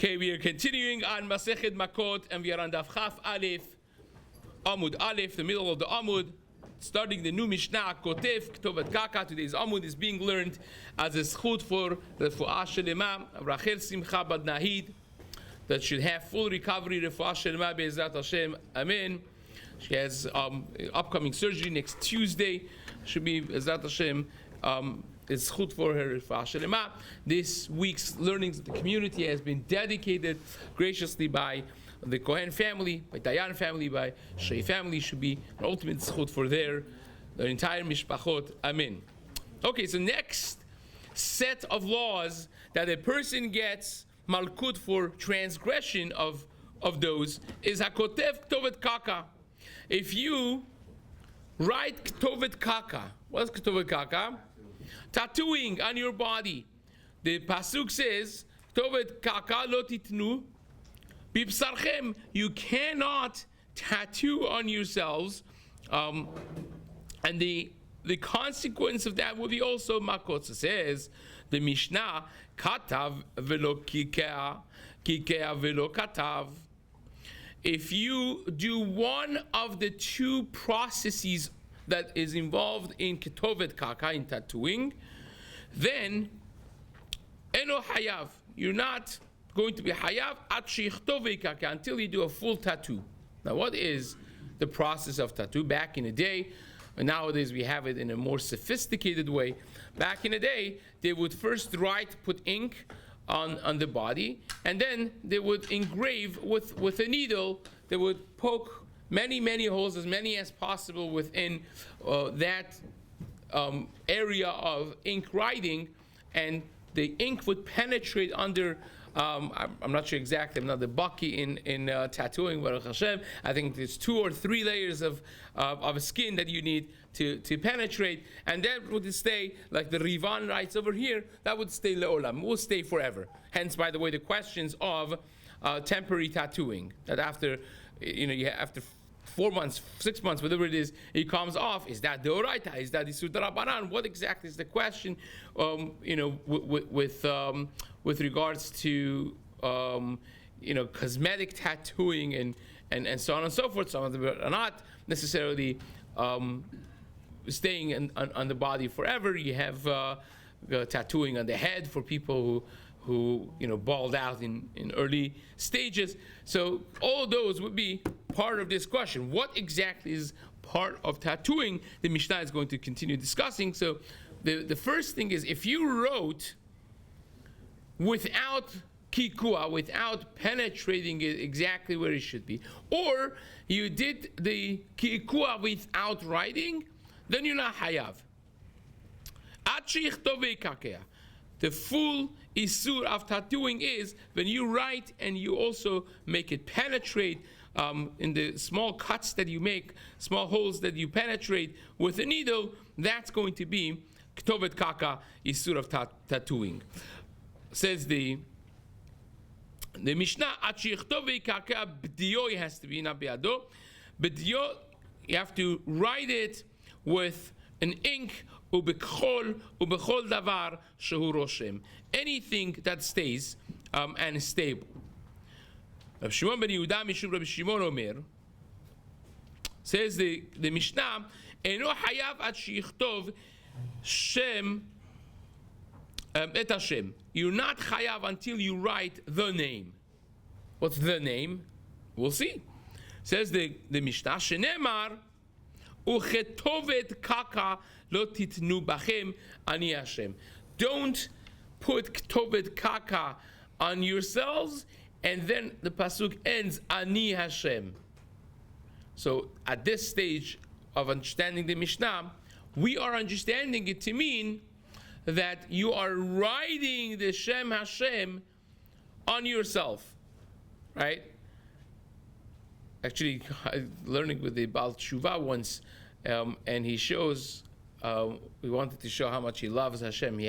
Okay, we are continuing on Masechet Makkot, and we are on Daf Chaf Aleph, Amud Aleph, the middle of the Amud, starting the new Mishnah, Kotef, Ktovet Kaka. Today's Amud is being learned as a schut for Refuah Shelema, Rachel Simcha Bad Nahid, that should have full recovery, Refuah Shelema Be'ezrat Hashem, Amen. She has upcoming surgery next Tuesday, should be Be'ezrat Hashem, it's chut for her Refuah Shelema. This week's learnings of the community has been dedicated graciously by the Kohen family, by Dayan family, by Shei family. Should be an ultimate chut for their entire mishpachot. Amen. Okay, so next set of laws that a person gets malkut for transgression of those is hakotev ktovet kaka. If you write ktovet kaka, what's ktovet kaka? Tattooing on your body. The pasuk says, "Ktovet kaka lo titnu bibsarchem." You cannot tattoo on yourselves, and the consequence of that will be also makot. So says the Mishnah, "Katav velo kikea, kikea velo katav." If you do one of the two processes that is involved in ketovet kaka, in tattooing, then eno hayav, you're not going to be hayav at sheichtove kaka, until you do a full tattoo. Now, what is the process of tattoo? Back in the day, and nowadays we have it in a more sophisticated way. Back in the day, they would first put ink on the body, and then they would engrave with a needle. They would poke many holes, as many as possible within that area of ink writing, and the ink would penetrate under, I'm not sure exactly, I'm not the baki in tattooing, Baruch Hashem. I think there's 2 or 3 layers of skin that you need to penetrate, and that would stay, like the Rivan writes over here, that would stay le'olam, will stay forever. Hence, by the way, the questions of temporary tattooing, that after 4 months, 6 months, whatever it is, it comes off. Is that deoraita? Is that isur darabanan? What exactly is the question? With regards to cosmetic tattooing and so on and so forth. Some of them are not necessarily staying on the body forever. You have tattooing on the head for people who bald out in early stages. So all those would be part of this question. What exactly is part of tattooing? The Mishnah is going to continue discussing. So the first thing is, if you wrote without kikua, without penetrating it exactly where it should be, or you did the kikua without writing, then you're not hayav. The full isur of tattooing is when you write and you also make it penetrate in the small cuts that you make, small holes that you penetrate with a needle. That's going to be ktovet kaka, isur of tattooing. Says the Mishnah, "Achichtove kaka b'dio," has to be, not be'ado. B'dio, you have to write it with an ink, ubechol davar shehu roshem, anything that stays and is stable. Rabbi Shimon ben Yehuda mishum Rabbi Shimon Omer, says the Mishnah, eno hayav ad sheichtov shem et Hashem. You're not chayav until you write the name. What's the name? We'll see. Says the Mishnah, shenemar uchetovet kaka lo titnu bachem ani Hashem. Don't put ktovet kaka on yourselves, and then the pasuk ends ani Hashem. So at this stage of understanding the Mishnah, we are understanding it to mean that you are writing the Shem Hashem on yourself, right? Actually, learning with the Baal Tshuva once, and he shows, we wanted to show how much he loves Hashem.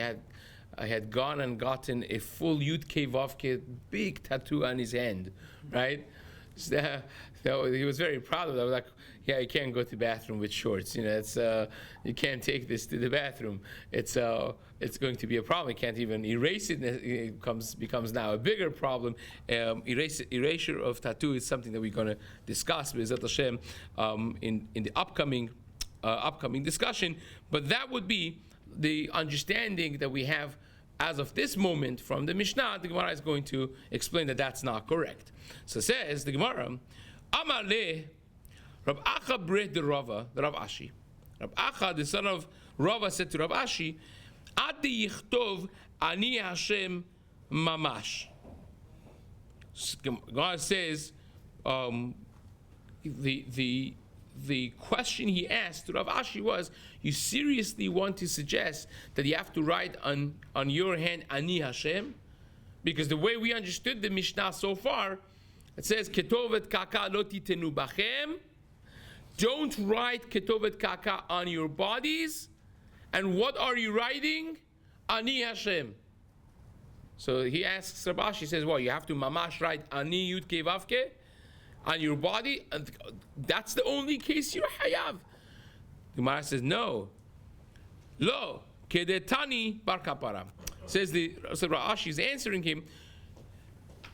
I had gone and gotten a full Yud Kei Vav Kei, big tattoo on his hand, right? So he was very proud of that. I was like, yeah, you can't go to the bathroom with shorts. It's you can't take this to the bathroom. It's going to be a problem. You can't even erase it. It becomes now a bigger problem. Erasure of tattoo is something that we're going to discuss with Hashem in the upcoming discussion. But that would be the understanding that we have as of this moment from the Mishnah. The Gemara is going to explain that that's not correct. So says the Gemara, Amar le Rab Acha bred the Rava, the Rav Ashi. Rab Acha, the son of Rava, said to Rav Ashi, Adi yichtov ani Hashem mamash. God says, the question he asked to Rav Ashi was, you seriously want to suggest that you have to write on your hand Ani Hashem? Because the way we understood the Mishnah so far, it says Ketovet Kaka lo titenu bachem. Don't write Ketovet Kaka on your bodies. And what are you writing? Ani Hashem. So he asks Rav Ashi, he says, well, you have to mamash write Ani Yud Vavke on your body, and that's the only case you're hayav. The Gemara says no. Lo kedetani bar kapara. Says Rashi is answering him.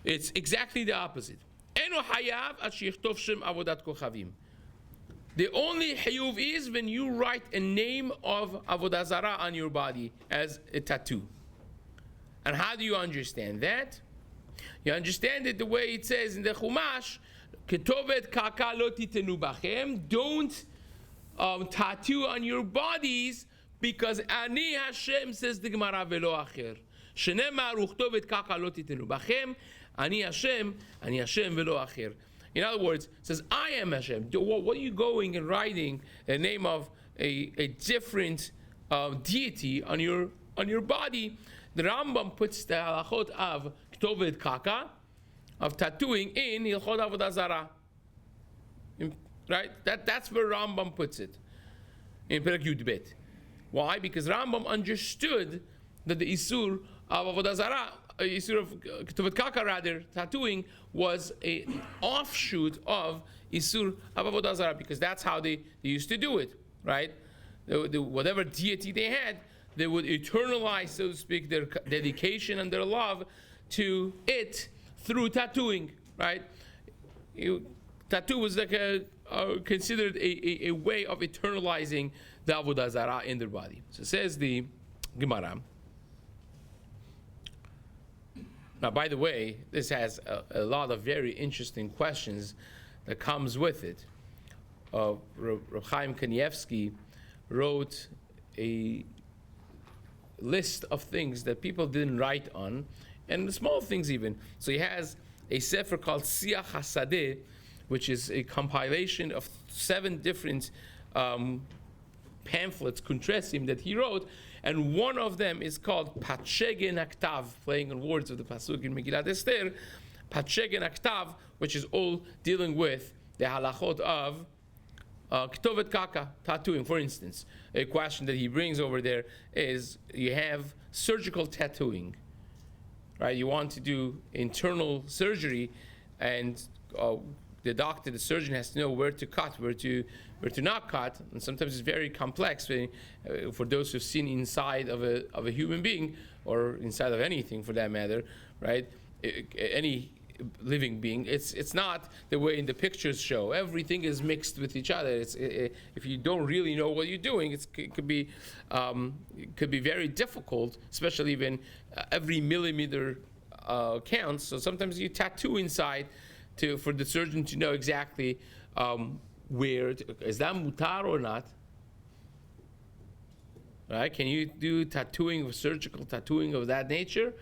It's exactly the opposite. Eno hayav at sheychtov shem avodat kochavim. The only hayuv is when you write a name of avodah zarah on your body as a tattoo. And how do you understand that? You understand it the way it says in the Chumash, Ketovet kaka lo titenu bachem. Don't tattoo on your bodies, because Ani Hashem, says the Gemara, velo acher. Shenemar uchtovet kaka lo titenu bachem. Ani Hashem velo acher. In other words, it says, I am Hashem. What are you going and writing the name of a different deity on your body? The Rambam puts the halachot of Ketovet Kaka, of tattooing, in Hilchot Avodah Zarah. Right? That's where Rambam puts it. In Perek Yud Bet. Why? Because Rambam understood that the Isur of Avodah Zarah, Isur of Ketovet Kaka rather, tattooing, was an offshoot of Isur of Avodah Zarah, because that's how they used to do it. Right? Whatever deity they had, they would eternalize, so to speak, their dedication and their love to it through tattooing, right? Tattoo was like considered a way of eternalizing the Avodah Zarah in their body. So says the Gemara. Now, by the way, this has a lot of very interesting questions that comes with it. Reb Chaim Kanievsky wrote a list of things that people didn't write on, and the small things even. So he has a sefer called Siach HaSadeh, which is a compilation of 7 different pamphlets, kuntresim, that he wrote, and one of them is called Patshegen Aktav, playing on words of the pasuk in Megillat Esther, Patshegen Aktav, which is all dealing with the halachot of Ketovet Kaka, tattooing. For instance, a question that he brings over there is, you have surgical tattooing, right? You want to do internal surgery, and the doctor, the surgeon, has to know where to cut, where to not cut, and sometimes it's very complex for those who've seen inside of a human being, or inside of anything for that matter, right? Any living being, it's not the way in the pictures show. Everything is mixed with each other. If you don't really know what you're doing, it could be very difficult, especially when every millimeter counts. So sometimes you tattoo inside for the surgeon to know exactly where. Is that mutar or not? Right? Can you do tattooing, surgical tattooing of that nature?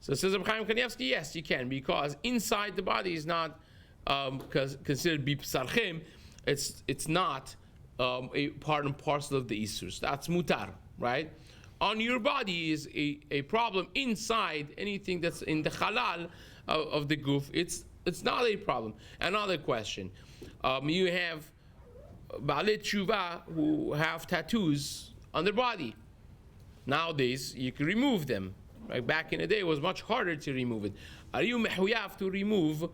So says Reb Chaim Kanievsky, yes, you can, because inside the body is not considered bipsarchem. It's not a part and parcel of the isurs. That's mutar, right? On your body is a problem. Inside anything that's in the halal of the goof, it's not a problem. Another question: you have Baalei Tshuva who have tattoos on their body. Nowadays, you can remove them. Right? Back in the day, it was much harder to remove it. Are you mehuyav to remove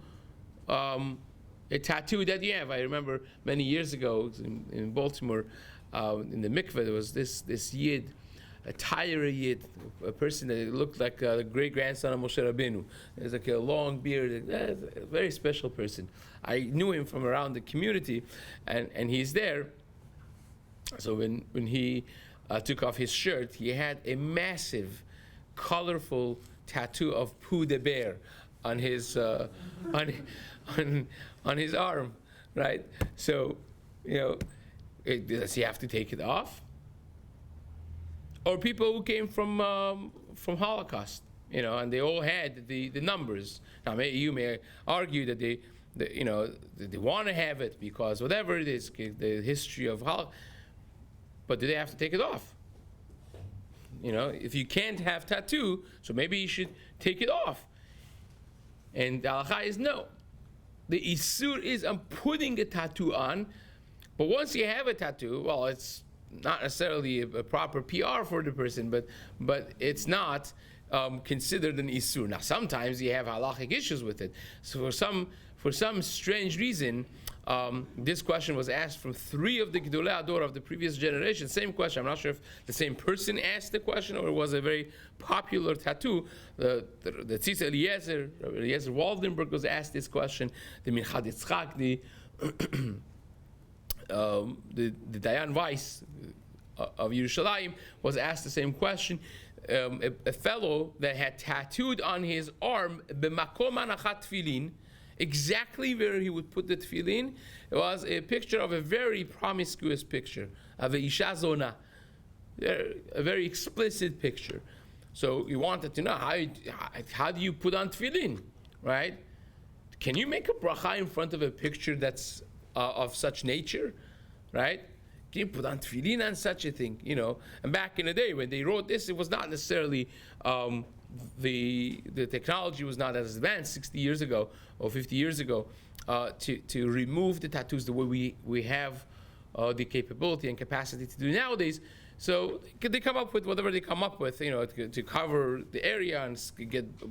a tattoo that you have. I remember many years ago in Baltimore, in the mikveh, there was this yid, a Tyre yid, a person that looked like the great-grandson of Moshe Rabbeinu. There's like a long beard, a very special person. I knew him from around the community, and he's there. So when he took off his shirt, he had a massive, colorful tattoo of Pooh the bear on his on his arm, right? So, does he have to take it off? Or people who came from Holocaust, and they all had the numbers. Now, you may argue that they want to have it because whatever it is, the history of Holocaust. But do they have to take it off? If you can't have tattoo, so maybe you should take it off. And the halacha is no. The isur is I'm putting a tattoo on, but once you have a tattoo, well, it's not necessarily a proper PR for the person, but it's not considered an isur. Now, sometimes you have halachic issues with it. So for some strange reason, this question was asked from 3 of the Gedolei Ador of the previous generation. Same question. I'm not sure if the same person asked the question or it was a very popular tattoo. The Tzitz Eliezer Waldenberg was asked this question. The Minchad Yitzchak, the Dayan Weiss of Yerushalayim was asked the same question. A fellow that had tattooed on his arm b'makom anachat tefillin, exactly where he would put the tefillin. It was a picture of a very promiscuous picture of a isha zona, a very explicit picture. So he wanted to know how do you put on tefillin, right? Can you make a bracha in front of a picture that's of such nature, right? Can you put on tefillin on such a thing, And back in the day when they wrote this, it was not necessarily the technology was not as advanced 60 years ago or 50 years ago to remove the tattoos the way we have the capability and capacity to do nowadays. So they come up with whatever they come up with, to cover the area and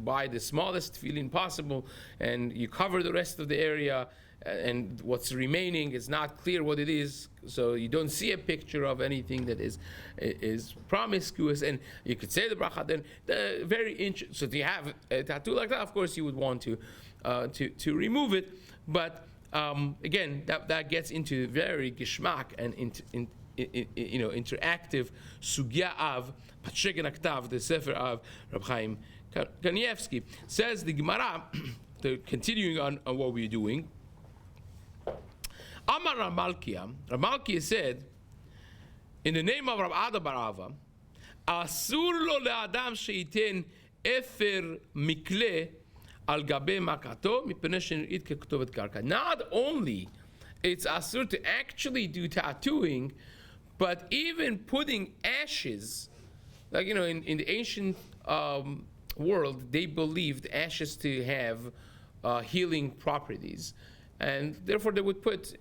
buy the smallest tefillin possible, and you cover the rest of the area, and what's remaining is not clear what it is, so you don't see a picture of anything that is promiscuous, and you could say the bracha. Then very interesting. So if you have a tattoo like that, of course you would want to remove it, but again, that gets into very geschmack and interactive sugya of Patshekin Aktav, the Sefer of Reb Chaim Kanievsky. Says the Gemara, continuing on what we're doing. Amar Ramalkia said, in the name of Rab Ada bar Ava, Asur lo le'adam sheiten efer mikle al gabe makato mipnei shenrit kektovet karka. Not only it's asur to actually do tattooing, but even putting ashes, like in the ancient world, they believed ashes to have healing properties, and therefore they would put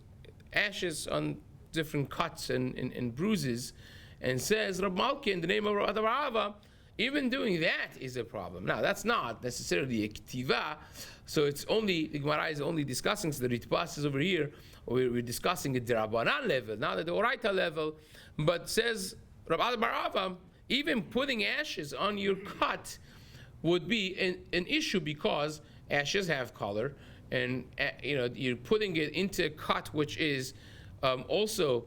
ashes on different cuts and bruises, and says Rab Malki in the name of Rab Ava, even doing that is a problem. Now that's not necessarily a ktiva, so it's only, the Gemara is only discussing, so the Ritbas is over here, we're discussing at the Rabbanan level, not at the Oraita level, but says Rab Bar Ava, even putting ashes on your cut would be an issue, because ashes have color, and you're putting it into a cut which is also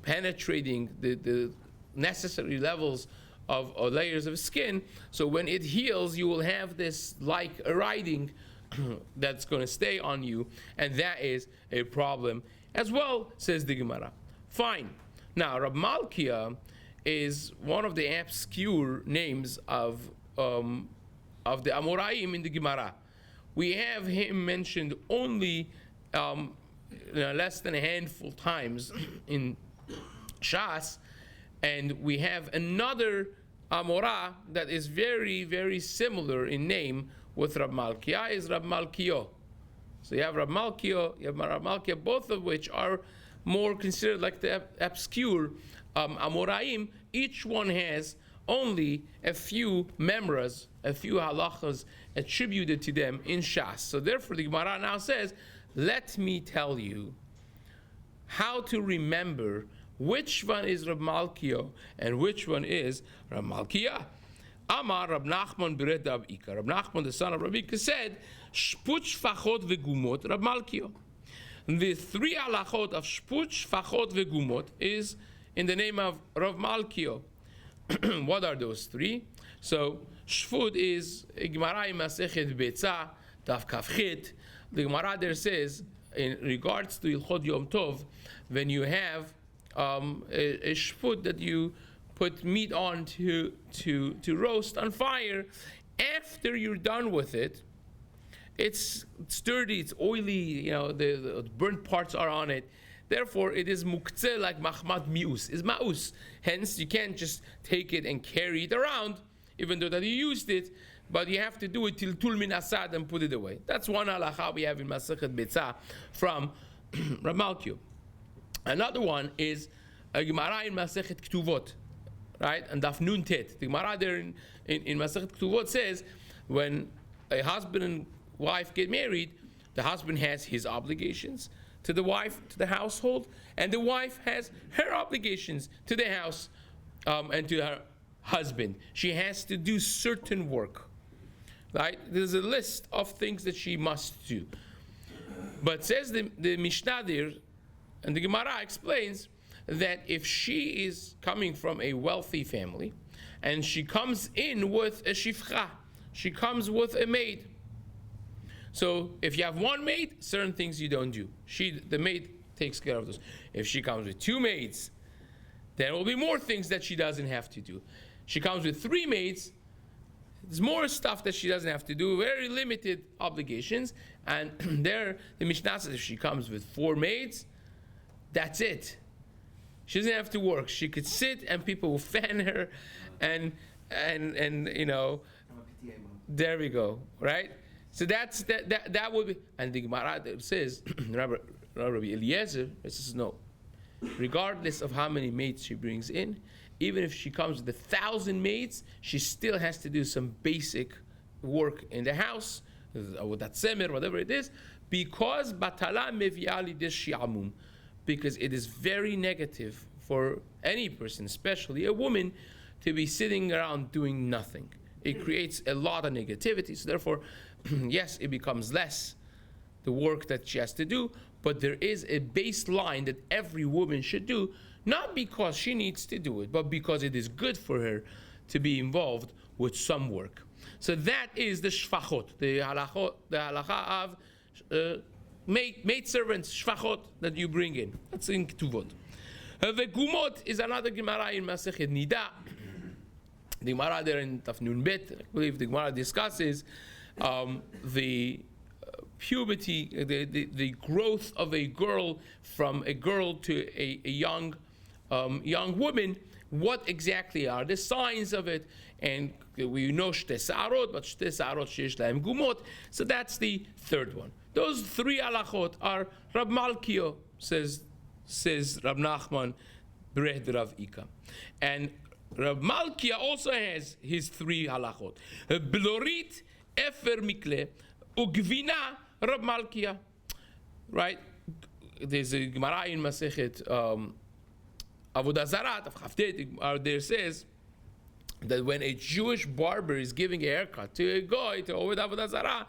penetrating the necessary levels of layers of skin. So when it heals, you will have this like a writing that's going to stay on you, and that is a problem as well, says the Gemara. Fine. Now, Rab Malkia is one of the obscure names of the Amoraim in the Gemara. We have him mentioned only less than a handful times in Shas, and we have another Amorah that is very, very similar in name with Rab Malkia, is Rab Malkio. So you have Rab Malkio, you have Rab Malkia, both of which are more considered like the obscure Amoraim. Each one has only a few memras, a few halachas attributed to them in Shas. So therefore the Gemara now says, let me tell you how to remember which one is Rab Malkiah and which one is Rab Malkiah. Amar Rab Nachman Bered Rab Ika. Rab Nachman, the son of Rab Ika, said, Shput Shfachot Vegumot Rab Malkiah. The three halachot of Shput Shfachot Vegumot is in the name of Rav Malkiah. What are those three? So Shfut is Gemara in Masechet Betzah Daf Kafchit. The Gemara there says, in regards to Ilchot Yom Tov, when you have a shput that you put meat on to roast on fire, after you're done with it, it's dirty, it's oily, the burnt parts are on it. Therefore, it is muktzeh like machmat mius, is ma'us. Hence, you can't just take it and carry it around, even though that you used it, but you have to do it till tul min asad and put it away. That's one halacha we have in Masechet Betzah from Rab Malkiah. Another one is a Gemara in Masechet Ketuvot, right? And Daf Nun Tet. The Gemara there in Masechet Ketuvot says, when a husband and wife get married, the husband has his obligations to the wife, to the household, and the wife has her obligations to the house and to her husband. She has to do certain work, right? There's a list of things that she must do. But says the Mishnah there, and the Gemara explains that if she is coming from a wealthy family and she comes in with a shifcha, she comes with a maid. So if you have one maid, certain things you don't do. The maid takes care of those. If she comes with two maids, there will be more things that she doesn't have to do. She comes with three maids, there's more stuff that she doesn't have to do, very limited obligations. And there, the Mishnah says if she comes with four maids, that's it. She doesn't have to work. She could sit and people will fan her and there we go, right? So that would be, and the Gemara says, Rabbi Eliezer says no. Regardless of how many maids she brings in, even if she comes with 1,000 maids, she still has to do some basic work in the house, with that semer, whatever it is, because batala meviali deshiamum, because it is very negative for any person, especially a woman, to be sitting around doing nothing. It creates a lot of negativity. So therefore, yes, it becomes less the work that she has to do, but there is a baseline that every woman should do, not because she needs to do it, but because it is good for her to be involved with some work. So that is the shfachot, the halacha of maid servants, shfachot, that you bring in. That's in Ketuvot. Vegumot is another Gemara in Masechet Nida. The Gemara there in Daf Nun Bet, I believe the Gemara discusses the puberty, the growth of a girl from a girl to a young woman. What exactly are the signs of it? And we know shte sa'arot, but shte sa'arot sheyesh lahem gumot. So that's the third one. Those three halachot are Rab Malkiah, says Rab Nachman Bered Rav Ika. And Rab Malkiah also has his three halachot. Blorit, Efer Mikle, Ugvina, Rab Malkiah. Right? There's a Gemara in Masechet Avodah Zarah, there says that when a Jewish barber is giving a haircut to a guy, to Avodah Zarah,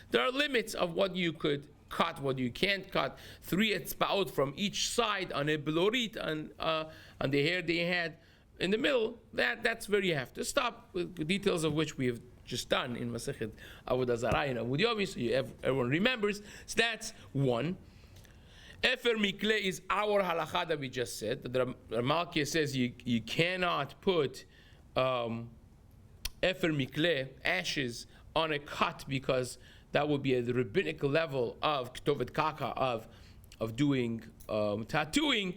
there are limits of what you could cut, what you can't cut. 3 etzbaot from each side on a blorit, on the hair they had in the middle. That's where you have to stop, with the details of which we have just done in Masechet Avodah Zarah and Amud Yomi, so everyone remembers. So that's one. Efer Mikle is our halacha that we just said. The Malkiah says you cannot put Efer Mikle, ashes, on a cut, because that would be at the rabbinical level of Ktovet Kaka, of doing tattooing.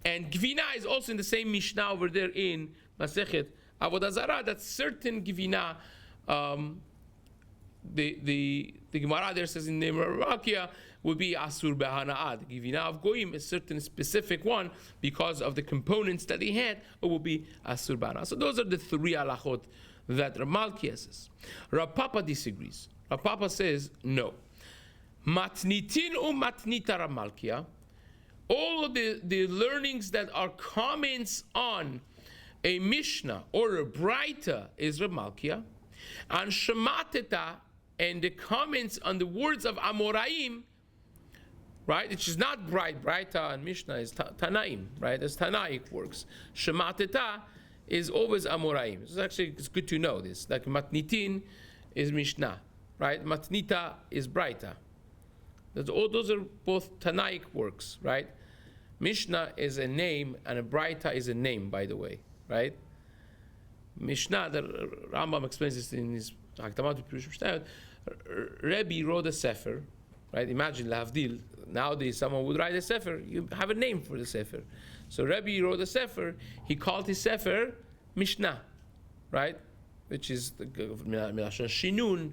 And Gvina is also in the same Mishnah over there in Masechet Avodah Zarah, that certain Gvina, the the Gemara there says in the name of Malkia would be Asur Behana'ah. The Givina of Goyim, a certain specific one, because of the components that he had, it will be Asur Behana'ah. So those are the three halachot that Rav Malkia says. Rav Papa disagrees. Rav Papa says no. Matnitin matnita Rav Malkia. All of the learnings that are comments on a Mishnah or a Braita is Rav Malkia, and Shemateta and the comments on the words of Amoraim, right? Which is not Braita and Mishnah is Tanaim, right? As Tanaic works. Shemateta is always Amoraim. It's good to know this. Like Matnitin is Mishnah, right? Matnita is Braita. Those are both Tanaic works, right? Mishnah is a name and a Braita is a name, by the way, right? Mishnah, the Rambam explains this in his Hakdamat Pirush Mishnayot. Rebbe wrote a sefer, right? Imagine Lavdil. Nowadays, someone would write a sefer. You have a name for the sefer. So Rebbe wrote a sefer. He called his sefer Mishnah, right? Which is the Milashon Shinun,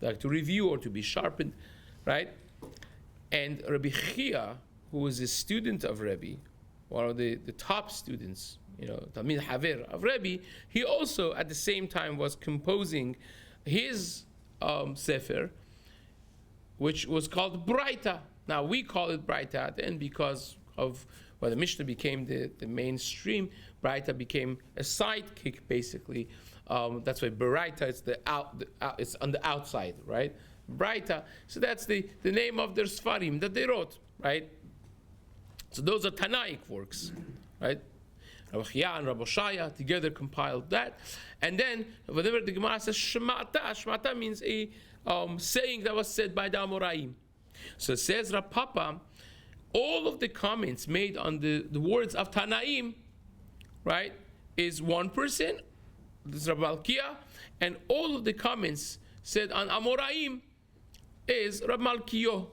like to review or to be sharpened, right? And Rabbi Chia, who was a student of Rebbe, one of the top students, Talmid Haver of Rebbe, he also at the same time was composing his sefer, which was called Braita. Now we call it Braita at the end because of the Mishnah became the mainstream. Braita became a sidekick, basically. That's why Braita is it's on the outside, right? Braita. So that's the name of their Sfarim that they wrote, right? So those are Tanaic works, right? Rabbi Chia and Rabbi Shaya together compiled that. And then, whenever the Gemara says Shmata means a saying that was said by the Amoraim. So it says Rav Papa, all of the comments made on the words of Tanaim, right, is one person, this is Rav Malkia, and all of the comments said on Amoraim is Rav Malkio.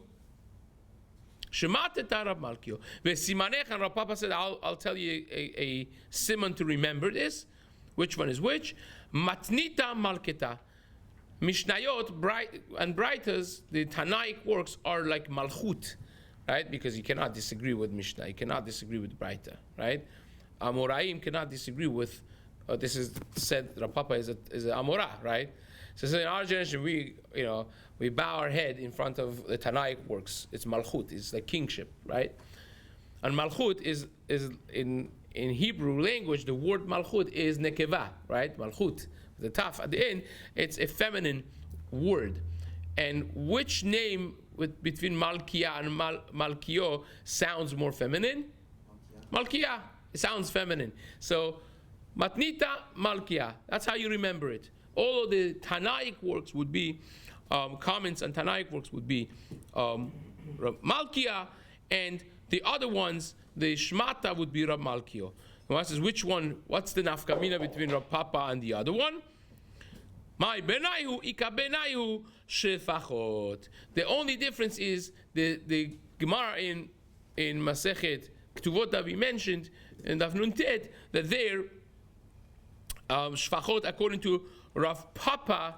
Shemateta Rav Malkio. Vesimanech, and Rav Papa said, I'll tell you a simon to remember this. Which one is which? Matnita Malketa. Mishnayot and Braitas, the Tanaic works, are like Malchut, right? Because you cannot disagree with Mishnah. You cannot disagree with Braita, right? Amoraim cannot disagree with, this is said, Rav Papa is a Amorah, right? So in our generation, we bow our head in front of the Tanaic works. It's Malchut, it's like kingship, right? And Malchut is in Hebrew language, the word Malchut is Nekeva, right? Malchut, the taf at the end, it's a feminine word. And which name between Malkia and Malkio sounds more feminine? Malkia. It sounds feminine. So, Matnita Malkia. That's how you remember it. All of the Tanaic works would be, comments on Tanaic works would be Malkia, and the other ones, the Shmata would be Rav Malkio. One says, which one, what's the nafkamina between Rav Papa and the other one? My benaihu, ika benaihu, shefachot. The only difference is the Gemara in Masechet Ktuvot that we mentioned, in Daf Nun Tet, that there, shfachot, according to Rav Papa,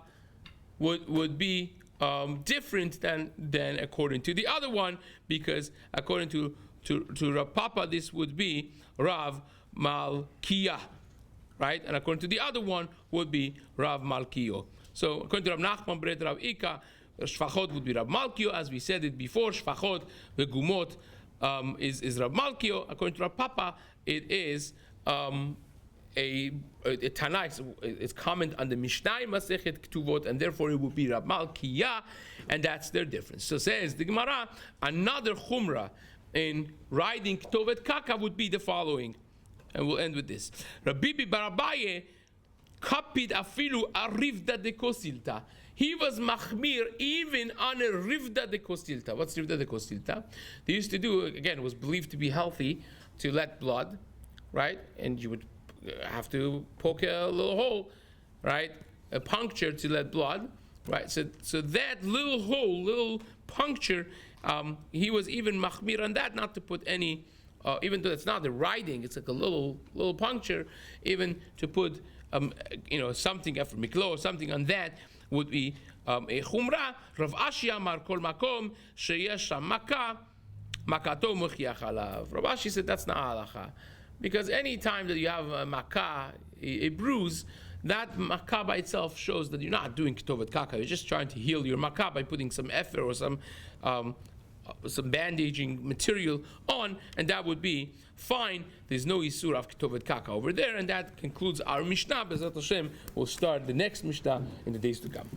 would be different than according to the other one, because according to Rav Papa, this would be Rav Malkia, right? And according to the other one would be Rav Malkio. So according to Rav Nachman Bred Rav Ika, Shfachot would be Rav Malkio, as we said it before. Shfachot, the Gumot, is Rav Malkio. According to Rav Papa, it is a Tanakh. It's comment on the Mishnah Masechet Ktuvot, and therefore it would be Rav Malkia, and that's their difference. So says the Gemara, another Chumrah in writing Ktovet Kaka would be the following. And we'll end with this. Rabbi Barabaye copied afilu a rivda de kosilta. He was machmir even on a rivda de kosilta. What's rivda de kosilta? They used to do, again, it was believed to be healthy to let blood, right? And you would have to poke a little hole, right? A puncture to let blood, right? So that little hole, little puncture, he was even machmir on that, not to put any. Even though it's not the writing, it's like a little puncture. Even to put, something after miklo or something on that, would be a chumrah. Rav Ashi Amar Kol Makom Sheyesh Sham Makkah Makato Muchiach Alav. Rav Ashi said that's not halacha, because any time that you have a makkah, a bruise, that makkah by itself shows that you're not doing ketovet kaka. You're just trying to heal your makkah by putting some effort or some bandaging material on, and that would be fine. There's no isur of ketovet kaka over there, and that concludes our Mishnah. Bezrat Hashem, we'll start the next Mishnah in the days to come.